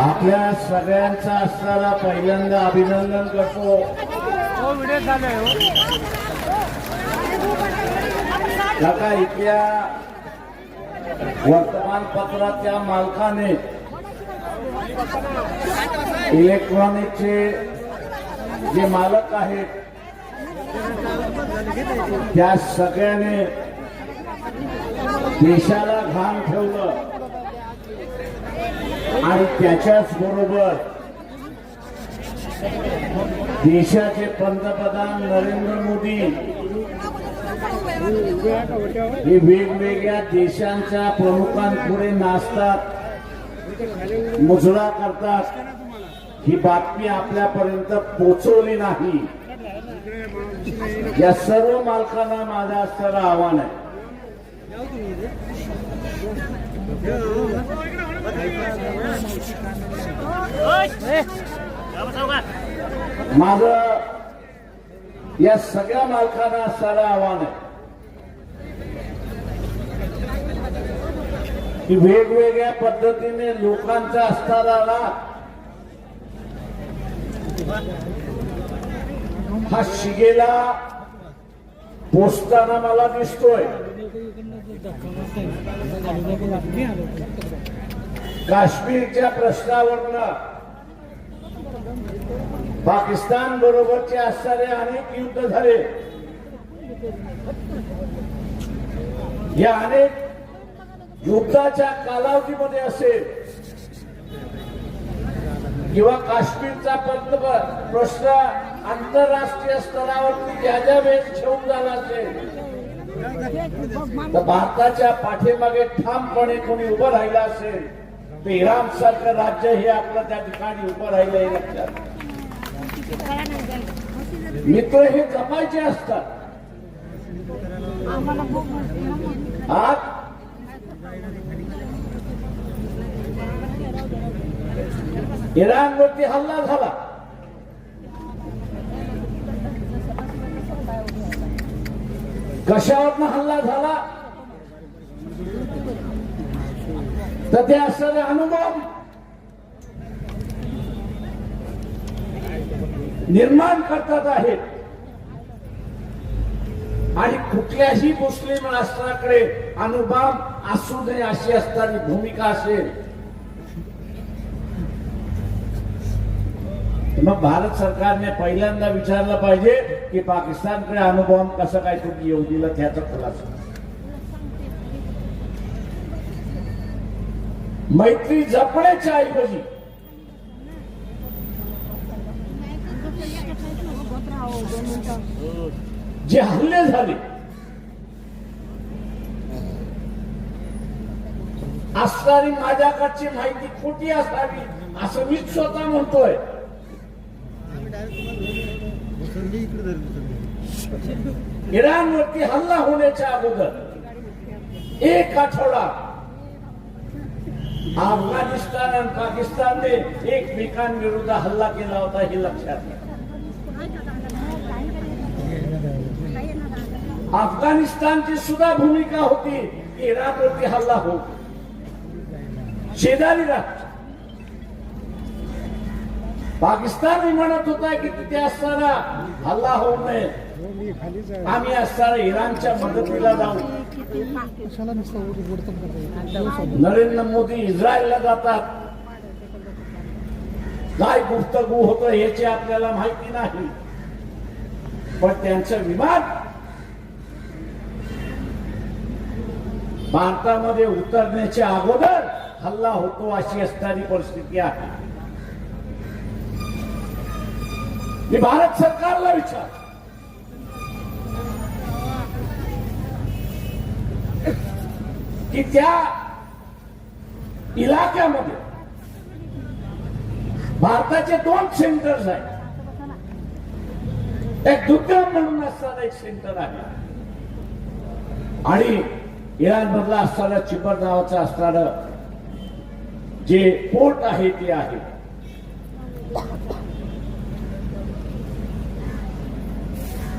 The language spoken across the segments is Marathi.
आपल्या सगळ्यांचा असणारा पहिल्यांदा अभिनंदन करतो। काका इथल्या वर्तमानपत्राच्या मालकाने इलेक्ट्रॉनिकचे जे मालक आहेत त्या सगळ्याने देशाला घाण ठेवलं आणि त्याच्याच बरोबर देशाचे पंतप्रधान नरेंद्र मोदी हे वेगवेगळ्या देशांच्या प्रमुखांपुढे नाचतात, मुजरा करतात, ही बातमी आपल्यापर्यंत पोहोचवली नाही। या सर्व मालकांना माझं असणारं आव्हान आहे, माझं या सगळ्या मालकांना असणारं आव्हान आहे की वेगवेगळ्या पद्धतीने लोकांचा असणारा राग हा शिगेला पोचताना मला दिसतोय। काश्मीरच्या प्रश्नावरनं पाकिस्तान बरोबरचे असणारे अनेक युद्ध झाले, या अनेक युद्धाच्या कालावधीमध्ये असेल किंवा काश्मीरचा प्रश्न आंतरराष्ट्रीय स्तरावरती ज्या ज्या वेळेस ठेवून झाला असेल तर भारताच्या पाठीमागे ठामपणे कोणी उभं राहिलं असेल तर इराण सारखं राज्य हे आपलं त्या ठिकाणी उभं राहिलं हे लक्षात। मित्र हे जपायचे असतात। आज इराणवरती हल्ला झाला, कशावरनं हल्ला झाला तर ते असणारे अनुभव निर्माण करतात आहेत आणि कुठल्याही मुस्लिम राष्ट्राकडे अणुबॉम्ब असू नये अशी असणारी भूमिका असेल मग भारत सरकारने पहिल्यांदा विचारलं पाहिजे की पाकिस्तानकडे अणुबॉम्ब कसं काय तुम्ही येऊ दिलं त्याचा खुलासा। मैत्री जपण्याच्या ऐवजी जे हल्ले झाले असणारी माझ्याकडची माहिती खोटी असावी असं मी स्वतः म्हणतोय। इराणवरती हल्ला होण्याच्या अगोदर एक आठवडा अफगाणिस्तान आणि पाकिस्तानने एकमेकांविरुद्ध हल्ला केला होता हे लक्षात घ्या। अफगाणिस्तानची सुद्धा भूमिका होती की इराणवरती हल्ला हो, शेजारी राष्ट्र पाकिस्तान म्हणत होता की तिथे असणारा हल्ला होऊ नये, आम्ही असणारा इराणच्या मदतीला जाऊ। नरेंद्र मोदी इस्रायलला जातात, काय गुप्तगू होतं याची आपल्याला माहिती नाही, पण त्यांचं विमान भारतामध्ये उतरण्याच्या अगोदर हल्ला होतो अशी असणारी परिस्थिती आहे। मी भारत सरकारला विचार की त्या इलाक्यामध्ये भारताचे 2 सेंटर्स आहेत, एक दुर्गम म्हणून असणारा एक सेंटर आहे आणि इराण मधला असणारा चिपर नावाचं असणारं जे पोर्ट आहे ते आहे।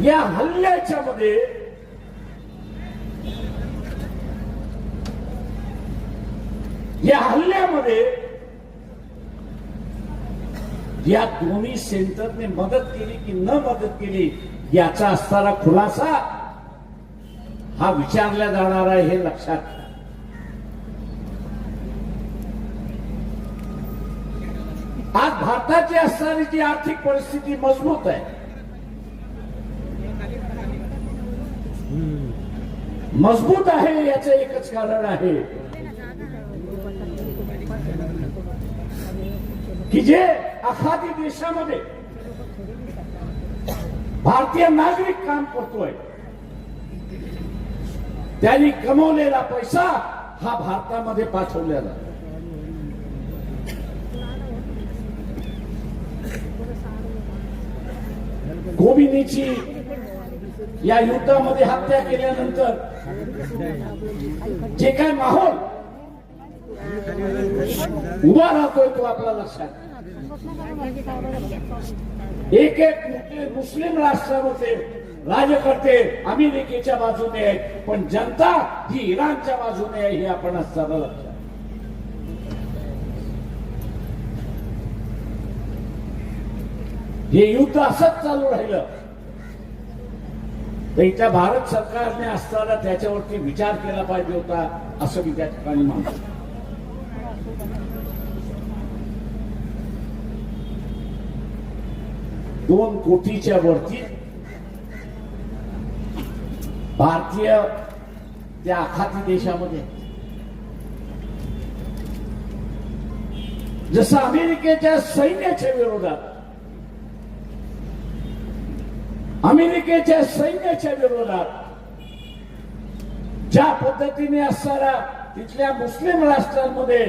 या हल्ल्याच्या मध्ये या हल्ल्यामध्ये या दोन्ही सेंटरने मदत केली की न मदत केली याचा असणारा खुलासा हा विचारला जाणार आहे, हे लक्षात घ्या. आज भारताची असणारी जी आर्थिक परिस्थिती मजबूत आहे, मजबूत आहे याचं एकच कारण आहे की जे आखाती देशामध्ये भारतीय नागरिक काम करतोय त्यांनी कमवलेला पैसा हा भारतामध्ये पाठवलेला. खोमिनीची या युद्धामध्ये हत्या केल्यानंतर जे काय माहोल उभा राहतोय तो आपल्या लक्षात. एक एक मुस्लिम राष्ट्रामध्ये राजकर्ते अमेरिकेच्या बाजूने आहेत, पण जनता ही इराणच्या बाजूने आहे, हे आपण असताना लक्षात. हे युद्ध असंच चालू राहिलं तर इथल्या भारत सरकारने असताना त्याच्यावरती विचार केला पाहिजे होता, असं मी त्या ठिकाणी मानतो. दोन कोटीच्या वरती भारतीय त्या आखाती देशामध्ये, जसं अमेरिकेच्या सैन्याच्या विरोधात, अमेरिकेच्या सैन्याच्या विरोधात ज्या पद्धतीने असणारा तिथल्या मुस्लिम राष्ट्रांमध्ये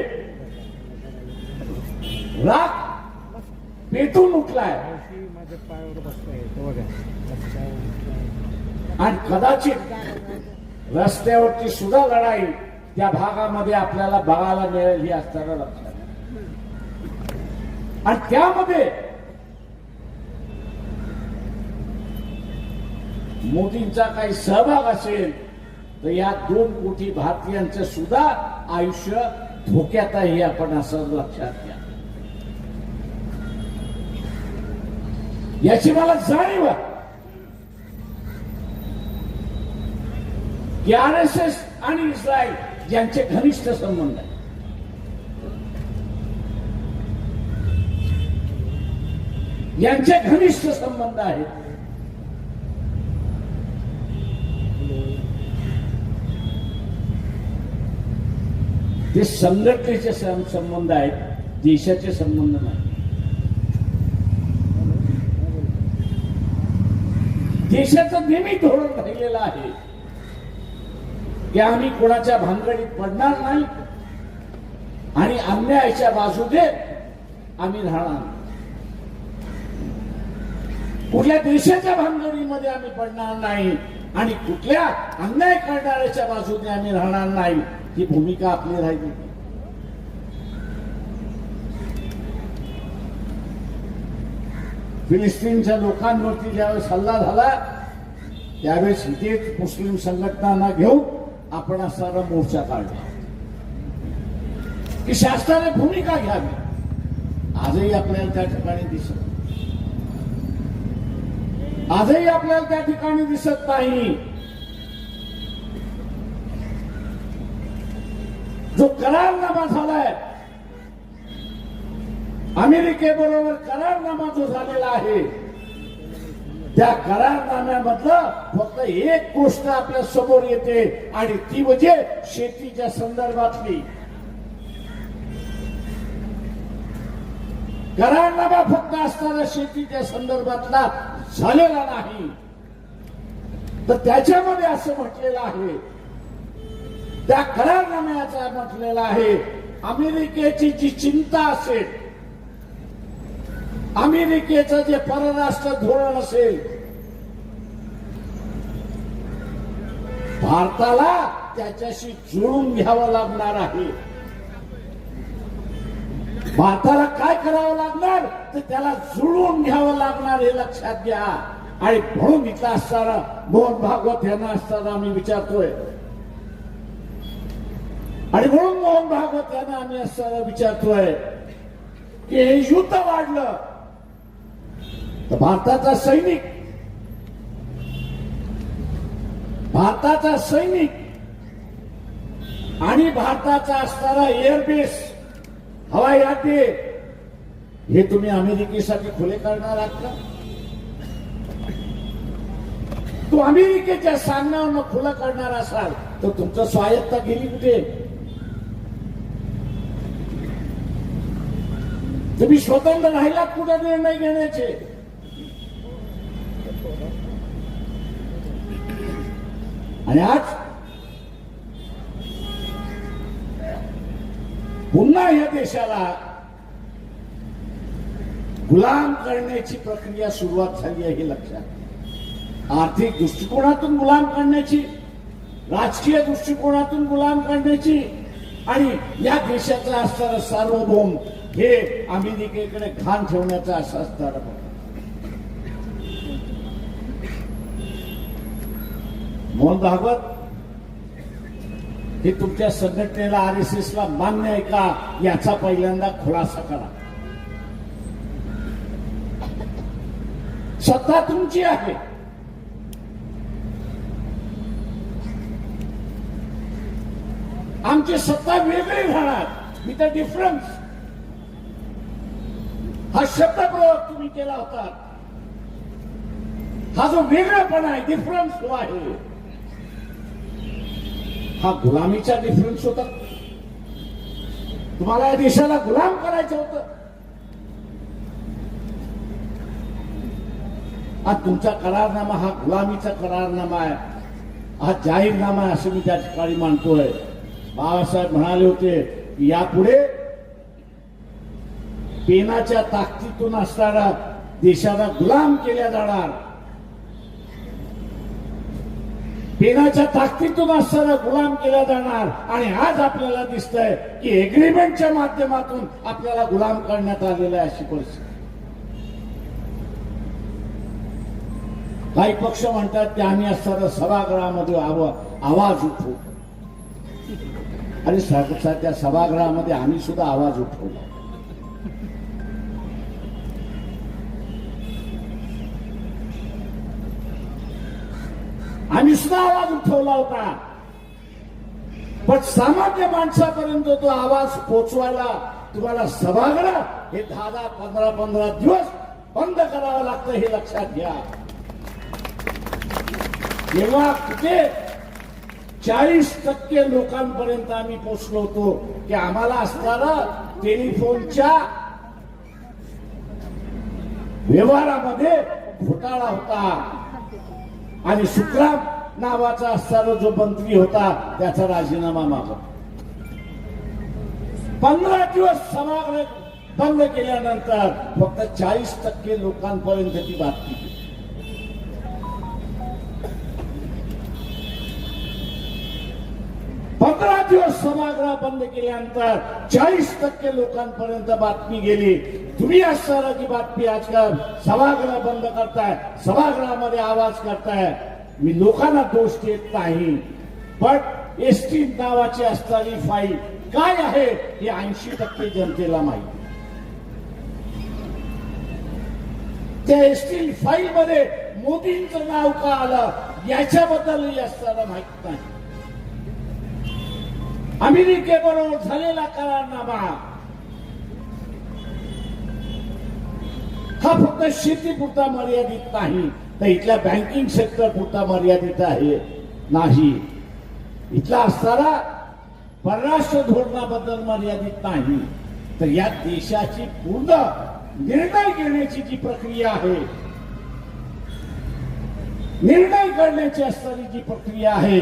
राग पेटून उठलाय आणि कदाचित रस्त्यावरची सुद्धा लढाई त्या भागामध्ये आपल्याला बघायला मिळेल, ही असताना लक्षात. आणि त्यामध्ये मोदींचा काही सहभाग असेल तर या 2 कोटी भारतीयांचं सुद्धा आयुष्य धोक्यात आहे, हे आपण असं लक्षात घ्या. याची मला जाणीव आहे की RSS आणि इस्रायल यांचे घनिष्ठ संबंध आहे. यांचे घनिष्ठ संबंध आहेत. ते संघटनेचे संबंध आहेत, देशाचे संबंध नाही. देशाचं नेहमी धोरण राहिलेलं आहे की आम्ही कोणाच्या भानगडीत पडणार नाही आणि अन्यायाच्या बाजूने आम्ही राहणार नाही. कुठल्या देशाच्या भानगडीमध्ये आम्ही पडणार नाही आणि कुठल्या अन्याय करणाऱ्याच्या बाजूने आम्ही राहणार नाही, ही भूमिका आपली राहिली. फिलिस्तीनच्या लोकांवरती ज्यावेळेस हल्ला झाला त्यावेळेस इथेच मुस्लिम संघटनांना घेऊन आपण असणारा मोर्चा काढला की शासनाने भूमिका घ्यावी. आजही आपल्याला त्या ठिकाणी दिसत, आजही आपल्याला त्या ठिकाणी दिसत नाही. जो करारनामा झालाय, अमेरिकेबरोबर करारनामा जो झालेला आहे, त्या करारनाम्यामधलं फक्त एक गोष्ट आपल्या समोर येते आणि ती म्हणजे शेतीच्या संदर्भातली. करारनामा फक्त असताना शेतीच्या संदर्भातला झालेला नाही, तर त्याच्यामध्ये असं म्हटलेलं आहे, त्या करारनाम्याचा म्हटलेला आहे, अमेरिकेची जी चिंता असेल, अमेरिकेचं जे परराष्ट्र धोरण असेल, भारताला त्याच्याशी जुळून घ्यावं लागणार आहे. भारताला काय करावं लागणार तर त्याला जुळवून घ्यावं लागणार, हे लक्षात घ्या. आणि म्हणून इथला असताना मोहन भागवत यांना असताना आम्ही विचारतोय, आणि म्हणून मोहन भागवत यांना आम्ही असताना विचारतोय की हे युद्ध वाढलं तर भारताचा सैनिक आणि भारताचा असणारा एअरबेस, हवाई अड्डे हे तुम्ही अमेरिकेसाठी खुले करणार आहात का? तो अमेरिकेच्या सांगण्यावर खुलं करणार असाल तर तुमचं स्वायत्ता गेली कुठे? तुम्ही स्वतंत्र राहिलात कुठे निर्णय घेण्याचे? आणि आज पुन्हा या देशाला गुलाम करण्याची प्रक्रिया सुरुवात झाली आहे हे लक्षात. आर्थिक दृष्टिकोनातून गुलाम करण्याची, राजकीय दृष्टिकोनातून गुलाम करण्याची आणि या देशाचं असणारं सार्वभौम हे अमेरिकेकडे घाण ठेवण्याचा असं असणारा मोहन भागवत हे तुमच्या संघटनेला, RSS ला मान्य आहे का याचा पहिल्यांदा खुलासा करा. सत्ता तुमची आहे, आमची सत्ता वेगळी राहणार. विथ अ डिफरन्स हा शब्दप्रयोग तुम्ही केला होता. हा जो वेगळेपणा आहे, डिफरन्स जो आहे, हा गुलामीचा डिफरन्स होता. तुम्हाला या देशाला गुलाम करायचं होतं. आज तुमचा करारनामा हा गुलामीचा करारनामा आहे, हा जाहीरनामा आहे असं मी त्या ठिकाणी मानतोय. बाळासाहेब म्हणाले होते की यापुढे पेनाच्या ताकदीतून असणारा देशाला गुलाम केल्या जाणार. पेनाच्या ताकदीतून असणारा गुलाम केला जाणार. आणि आज आपल्याला दिसतंय की एग्रीमेंटच्या माध्यमातून आपल्याला गुलाम करण्यात आलेला आहे अशी परिस्थिती. काही पक्ष म्हणतात की आम्ही असणारा सभागृहामध्ये आवाज उठवू. आणि त्या सभागृहामध्ये आम्ही सुद्धा आवाज उठवला. आम्ही सुद्धा आवाज उठवला होता. पण सामान्य माणसापर्यंत तो आवाज पोचवायला तुम्हाला सभागृह हे 10-10, 15 दिवस बंद करावं लागतं हे लक्षात घ्या. तेव्हा कुठे 40% लोकांपर्यंत आम्ही पोचलो होतो की आम्हाला असणारा टेलिफोनच्या व्यवहारामध्ये घोटाळा होता. आणि सुखराम नावाचा असणारा जो मंत्री होता त्याचा राजीनामा मागत. 15 दिवस सभागृह बंद केल्यानंतर फक्त 40% लोकांपर्यंत ती बातमी गेली. 15 दिवस सभागृह बंद केल्यानंतर 40% लोकांपर्यंत बातमी गेली. तुम्ही असणारा जी बातमी आजकाल सभागृह बंद करताय, सभागृहामध्ये आवाज करताय. मी लोकांना दोष देत नाही, पण एसटी नावाची असणारी फाईल काय आहे हे 80% जनतेला माहिती. त्या एसटी फाईल मध्ये मोदींचं नाव का आलं याच्याबद्दलही असताना माहित नाही. अमेरिकेबरोबर झालेला करारनामा हा फक्त शेतीपुरता मर्यादित नाही, तर इथल्या बँकिंग सेक्टर पुरता मर्यादित आहे नाही. इथला असणारा परराष्ट्र धोरणाबद्दल मर्यादित नाही, तर या देशाची पूर्ण निर्णय घेण्याची जी प्रक्रिया आहे, निर्णय करण्याची असणारी जी प्रक्रिया आहे,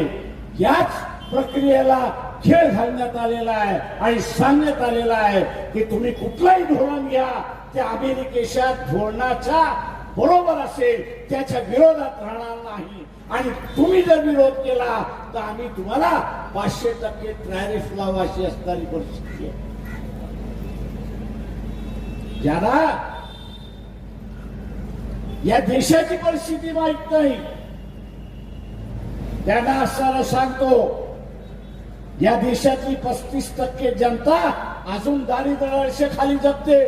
याच प्रक्रियेला खेळ घालण्यात आलेला आहे. आणि सांगण्यात आलेला आहे की तुम्ही कुठलाही धोरण घ्या, त्या अमेरिकेच्या धोरणाच्या बरोबर असेल, त्याच्या विरोधात राहणार नाही. आणि तुम्ही जर विरोध केला तर आम्ही तुम्हाला 500% टॅरिफ लावू अशी असणारी परिस्थिती आहे. ज्याला या देशाची परिस्थिती माहित नाही त्यांना असणारा सांगतो, या देशातली 35% जनता अजून दारिद्र्य रेषेखाली जगते.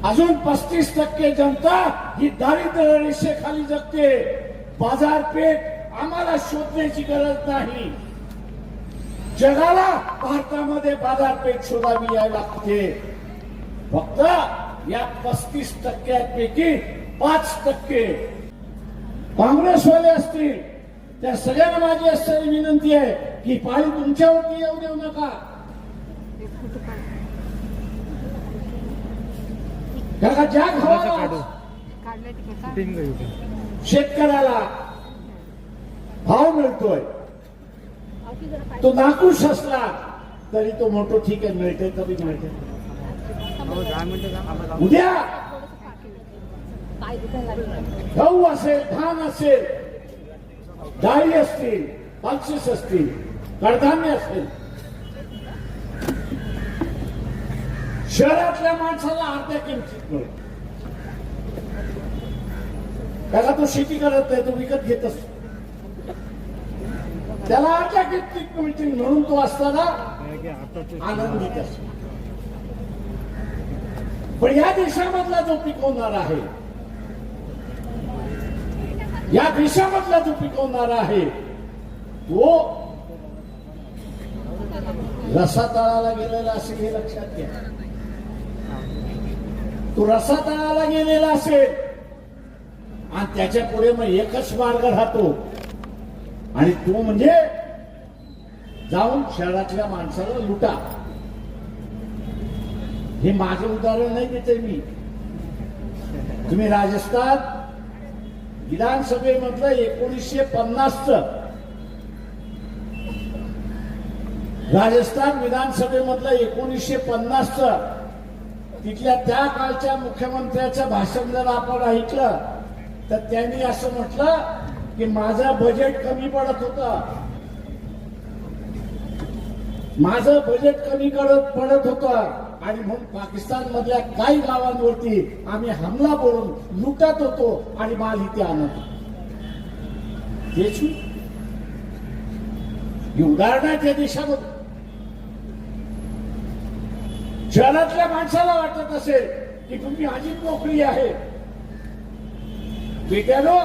अजून 35% जनता ही दारिद्र्य रेषेखाली जगते. बाजारपेठ आम्हाला शोधण्याची गरज नाही. जगाला भारतामध्ये बाजारपेठ शोधावी यायला लागते. फक्त या 35% 5% काँग्रेसवाले असतील त्या सगळ्यांना माझी असणारी विनंती आहे की पाळी तुमच्यावरती येऊ देऊ नका. कारण ज्या भावाला शेतकऱ्याला भाव मिळतोय तो नाखुश असला तरी तो म्हणतो ठीक आहे मिळते कधी मिळते. उद्या गहू असेल धान असेल डाळी असतील पल्सेस असतील कडधान्य असेल शहरातल्या माणसाला अर्ध्या किमतीत मिळेल. त्याला तो शेती करत नाही तो विकत घेत असतो. त्याला अर्ध्या किमतीत मिळतील म्हणून तो असताना आनंदित असतो. पण या देशामधला जो पिकवणार आहे या देशामधला जो पिकवणार आहे तो रसातळाला गेलेला असेल हे लक्षात घ्या. तो रसातळाला गेलेला असेल आणि त्याच्या पुढे मग एकच मार्ग राहतो आणि तो म्हणजे जाऊन शहरातल्या माणसाला लुटा. हे माझं उदाहरण नाही देते मी. तुम्ही राजस्थान विधानसभेमधलं 1950 राजस्थान विधानसभेमधलं 1950 तिथल्या त्या काळच्या मुख्यमंत्र्याचं भाषण जर आपण ऐकलं तर त्यांनी असं म्हटलं की माझं बजेट कमी पडत होतं. माझं बजेट कमी पडत होतं आणि म्हणून पाकिस्तान मधल्या काही गावांवरती आम्ही हमला बोलून लुटत होतो आणि माल इथे आणत होतो. उदाहरण आहे त्या देशामध्ये. शहरातल्या माणसाला वाटत असेल की तुम्ही आधीच नोकरी आहे बेट्यानो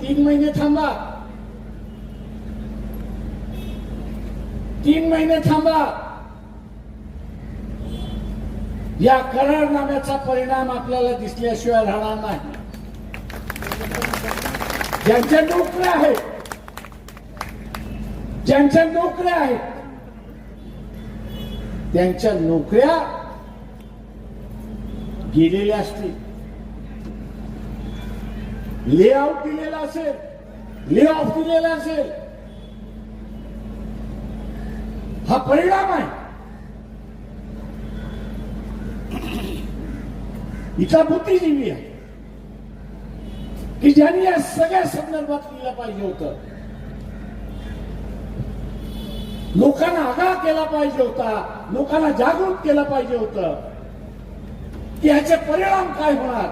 3 महिने थांबा 3 महिने थांबा. या करारनाम्याचा परिणाम आपल्याला दिसल्याशिवाय राहणार नाही. ज्यांच्या नोकऱ्या आहेत त्यांच्या नोकऱ्या गेलेल्या असतील. ले आउट दिलेला असेल ले ऑफ दिलेला असेल हा परिणाम आहे. इथला बुद्धिजीवी आहे की ज्यांनी या सगळ्या संदर्भात लिहिलं पाहिजे होतं. लोकांना आगाह केला पाहिजे होता. लोकांना जागृत केलं पाहिजे होतं की ह्याचे परिणाम काय होणार.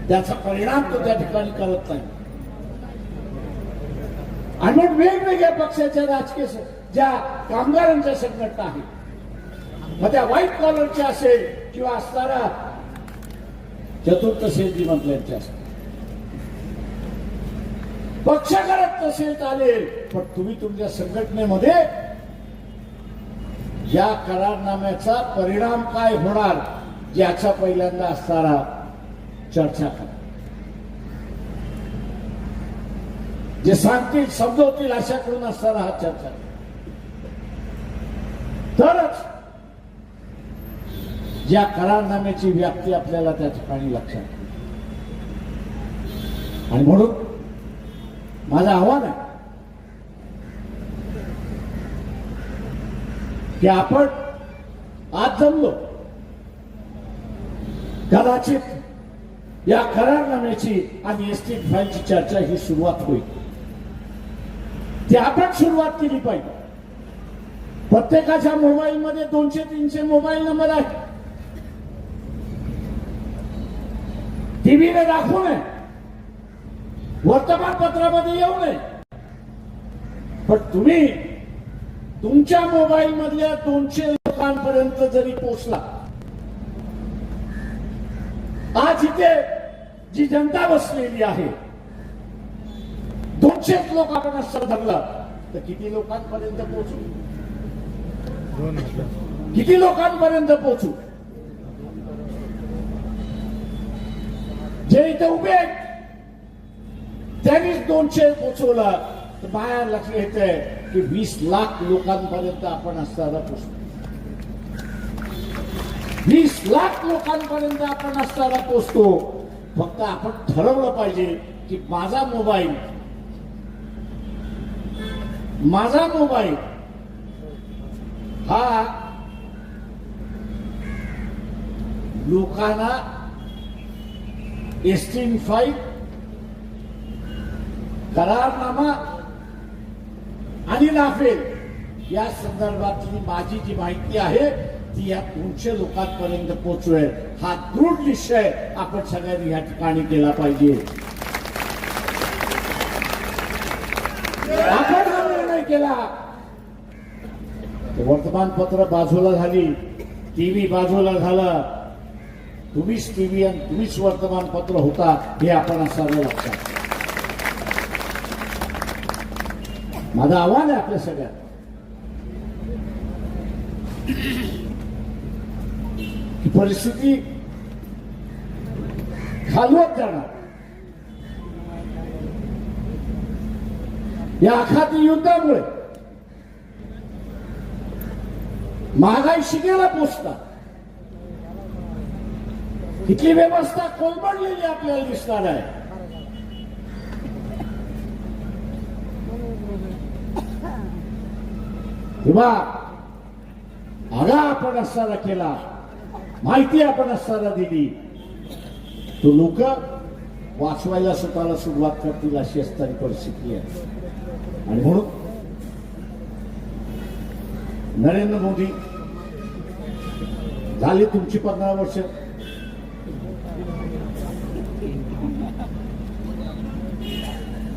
त्याचा परिणाम तो त्या ठिकाणी करत नाही. आणि मग वेगवेगळ्या पक्षाच्या राजकीय ज्या कामगारांच्या संघटना आहेत मग त्या व्हाईट कॉलरच्या असेल किंवा असणारा चतुर्थ श्रेणीमधल्यांच्या असेल पक्ष करत नसेल चालेल पण तुम्ही तुमच्या संघटनेमध्ये या करारनाम्याचा परिणाम काय होणार याचा पहिल्यांदा असणारा चर्चा करा. जे सांगतील समजवतील अशा करून असणारा हा चर्चा तरच या करारनाम्याची व्याप्ती आपल्याला त्या ठिकाणी लक्षात. आणि म्हणून माझं आव्हान आहे की आपण आज जमलो कदाचित या करारनाम्याची आणि एसटी फाईलची चर्चा ही सुरुवात होईल. ती आपण सुरुवात केली पाहिजे. प्रत्येकाच्या मोबाईलमध्ये 200-300 मोबाईल नंबर आहेत. टीव्हीने दाखवू नये वर्तमानपत्रामध्ये येऊ नये पण तुम्ही तुमच्या मोबाईल मधल्या 200 लोकांपर्यंत जरी पोहोचला, आज इथे जी जनता बसलेली आहे 200 लोक आपण असं धरलं तर किती लोकांपर्यंत पोहोचू, किती लोकांपर्यंत पोहोचू. जे इथे उभे आहेत त्यांनीच 200 पोहोचवलं तर बाहेर लक्ष येतंय की 20 लाख लोकांपर्यंत आपण असताना पोहोचतो. 20 लाख लोकांपर्यंत आपण असताना पोहोचतो. फक्त आपण ठरवलं पाहिजे की माझा मोबाईल हा लोकांना एसटीन 5 करारनामा आणि राफेल या संदर्भातली माझी जी माहिती आहे ती या 200 लोकांपर्यंत पोहोचवेल. हा दृढ निश्चय आपण सगळ्यांनी या ठिकाणी केला पाहिजे. आपण हा निर्णय केला वर्तमानपत्र बाजूला झाली, टीव्ही बाजूला झाला, तुम्हीच टीव्ही आणि तुम्हीच वर्तमानपत्र होता हे आपण असावं लक्षात. माझं आव्हान आहे आपल्या सगळ्यात की परिस्थिती खालवत जाणार. या आखाती युद्धामुळे महागाई शिगेला पोचतात. इथली व्यवस्था कोलमडलेली आपल्याला दिसणार आहे. किंवा आगा आपण असताना केला, माहिती आपण असताना दिली, तो लोक वाचवायला स्वतःला सुरुवात करतील अशी असणारी परिस्थिती आहे. आणि म्हणून नरेंद्र मोदी झाली तुमची 15 वर्ष,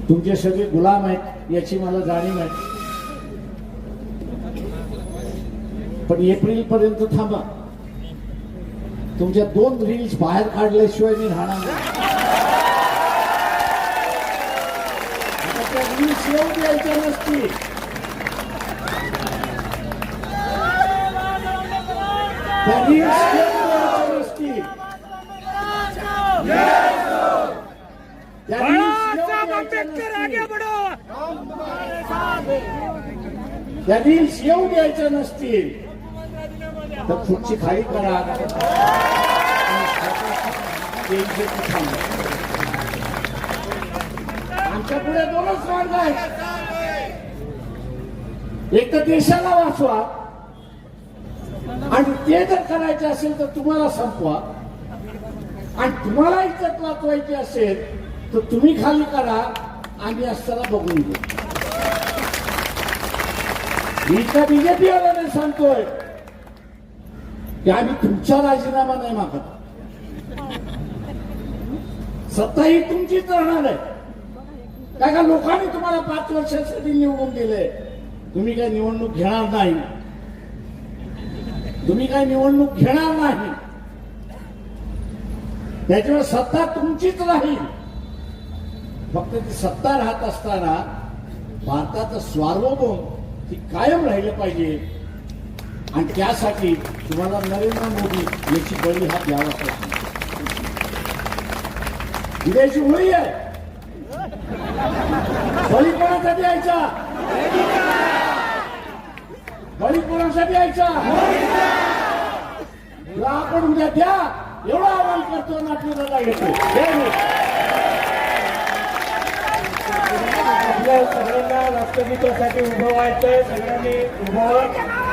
तुमचे सगळे गुलाम आहेत याची मला जाणीव आहे. पण एप्रिल पर्यंत थांबा. तुमच्या 2 रील्स बाहेर काढल्याशिवाय मी राहणार नाही. त्या रील्स येऊ द्यायच्या नसतील. त्या रील्स येऊ द्यायच्या नसतील. त्या रील्स येऊ द्यायच्या नसतील तर खुर्ची खाली करा. आमच्या पुढे 2च मार्ग आहेत. एक तर देशाला वाचवा आणि ते जर करायचे असेल तर तुम्हाला संपवा, आणि तुम्हाला इज्जत वाचवायची असेल तर तुम्ही खाली करा आणि असताना बघून घेऊ. मी तर बीजेपी वाल्याने सांगतोय की आम्ही तुमचा राजीनामा नाही मागत. सत्ता ही तुमचीच राहणार आहे. काय का लोकांनी तुम्हाला 5 वर्षासाठी निवडून दिले. तुम्ही काय निवडणूक घेणार नाही. तुम्ही काय निवडणूक घेणार नाही. त्याच्यामुळे सत्ता तुमचीच राहील. फक्त ती सत्ता राहत असताना भारताचं सार्वभौम ती कायम राहिलं पाहिजे. आणि त्यासाठी तुम्हाला नरेंद्र मोदी याची बळी हा द्यावाच लागतो. उद्याची होळी आहे. बळी कोणासाठी यायचा? बळी कोणासाठी यायचा? आपण उद्या द्या एवढं आवाहन करतो आणि आपल्याला घेतो. आपल्या सगळ्यांना राष्ट्रगीतासाठी उभं व्हायचंय. सगळ्यांनी उभं